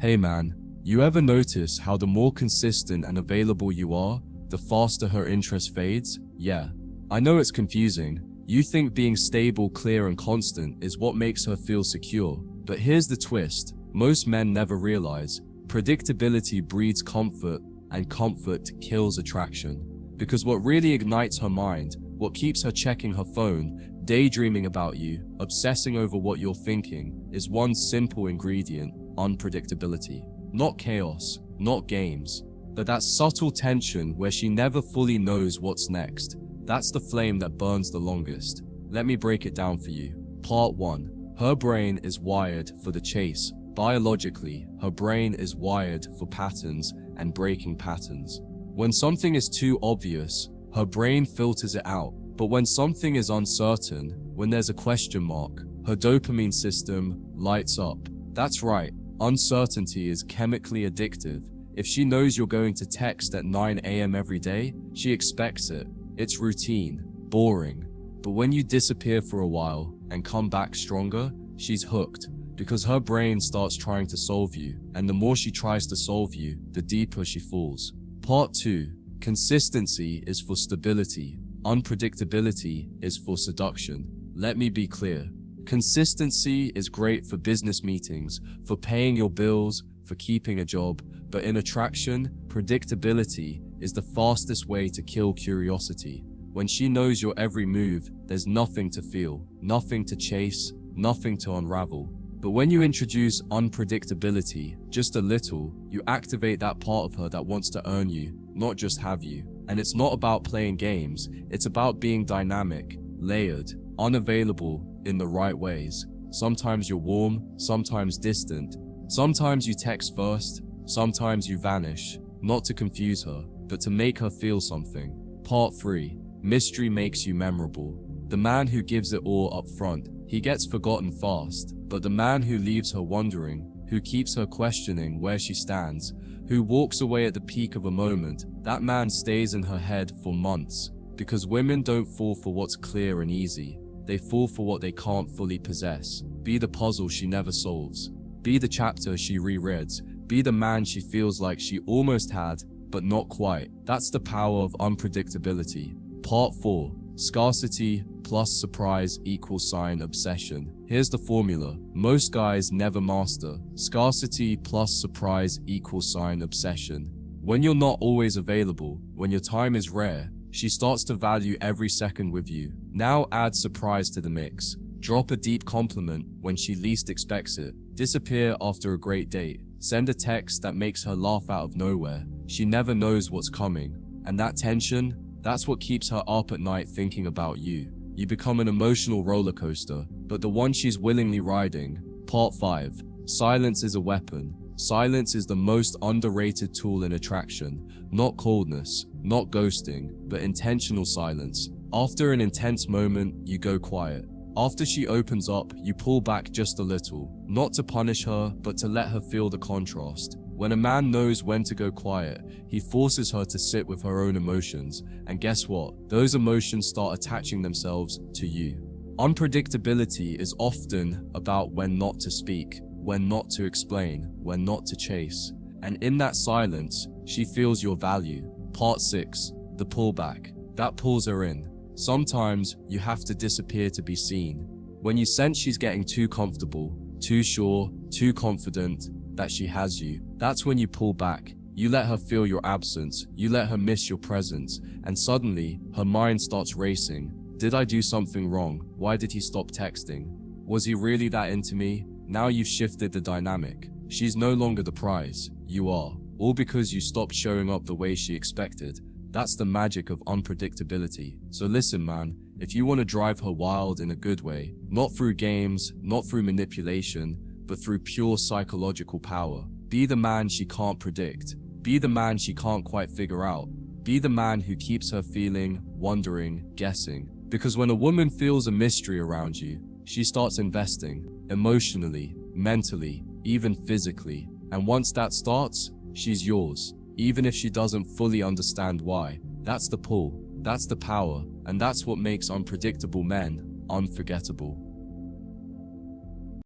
Hey man, you ever notice how the more consistent and available you are, the faster her interest fades? Yeah, I know it's confusing. You think being stable, clear, and constant is what makes her feel secure. But here's the twist. Most men never realize predictability breeds comfort, and comfort kills attraction. Because what really ignites her mind, what keeps her checking her phone, daydreaming about you, obsessing over what you're thinking, is one simple ingredient: unpredictability. Not chaos, not games, but that subtle tension where she never fully knows what's next. That's the flame that burns the longest. Let me break it down for you. Part 1. Her brain is wired for the chase. Biologically, her brain is wired for patterns and breaking patterns. When something is too obvious, her brain filters it out. But when something is uncertain, when there's a question mark, her dopamine system lights up. That's right, uncertainty is chemically addictive. If she knows you're going to text at 9 a.m. every day, she expects it. It's routine, boring. But when you disappear for a while and come back stronger, she's hooked. Because her brain starts trying to solve you, and the more she tries to solve you, the deeper she falls. Part 2. Consistency is for stability. Unpredictability is for seduction. Let me be clear. Consistency is great for business meetings, for paying your bills, for keeping a job, but in attraction, predictability is the fastest way to kill curiosity. When she knows your every move, there's nothing to feel, nothing to chase, nothing to unravel. But when you introduce unpredictability, just a little, you activate that part of her that wants to earn you, not just have you. And it's not about playing games, it's about being dynamic, layered, unavailable in the right ways. Sometimes you're warm, sometimes distant. Sometimes you text first, sometimes you vanish. Not to confuse her, but to make her feel something. Part 3. Mystery makes you memorable. The man who gives it all up front, he gets forgotten fast. But the man who leaves her wondering, who keeps her questioning where she stands, who walks away at the peak of a moment, that man stays in her head for months. Because women don't fall for what's clear and easy. They fall for what they can't fully possess. Be the puzzle she never solves. Be the chapter she rereads. Be the man she feels like she almost had, but not quite. That's the power of unpredictability. Part 4. Scarcity plus surprise equals obsession. Here's the formula. Most guys never master. Scarcity plus surprise equals obsession. When you're not always available, when your time is rare, she starts to value every second with you. Now add surprise to the mix. Drop a deep compliment when she least expects it. Disappear after a great date. Send a text that makes her laugh out of nowhere. She never knows what's coming. And that tension, that's what keeps her up at night thinking about you. You become an emotional roller coaster, but the one she's willingly riding. Part 5. Silence is a weapon. Silence is the most underrated tool in attraction. Not coldness, not ghosting, but intentional silence. After an intense moment, you go quiet. After she opens up, you pull back just a little. Not to punish her, but to let her feel the contrast. When a man knows when to go quiet, he forces her to sit with her own emotions. And guess what? Those emotions start attaching themselves to you. Unpredictability is often about when not to speak, when not to explain, when not to chase. And in that silence, she feels your value. Part 6. The pullback. That pulls her in. Sometimes you have to disappear to be seen. When you sense she's getting too comfortable, too sure, too confident that she has you, that's when you pull back. You let her feel your absence, you let her miss your presence, and suddenly her mind starts racing. Did I do something wrong? Why did he stop texting? Was he really that into me? Now you've shifted the dynamic. She's no longer the prize, you are. All because you stopped showing up the way she expected. That's the magic of unpredictability. So listen man, if you want to drive her wild in a good way, not through games, not through manipulation, but through pure psychological power, be the man she can't predict. Be the man she can't quite figure out. Be the man who keeps her feeling, wondering, guessing. Because when a woman feels a mystery around you, she starts investing, emotionally, mentally, even physically. And once that starts, she's yours. Even if she doesn't fully understand why. That's the pull, that's the power, and that's what makes unpredictable men unforgettable.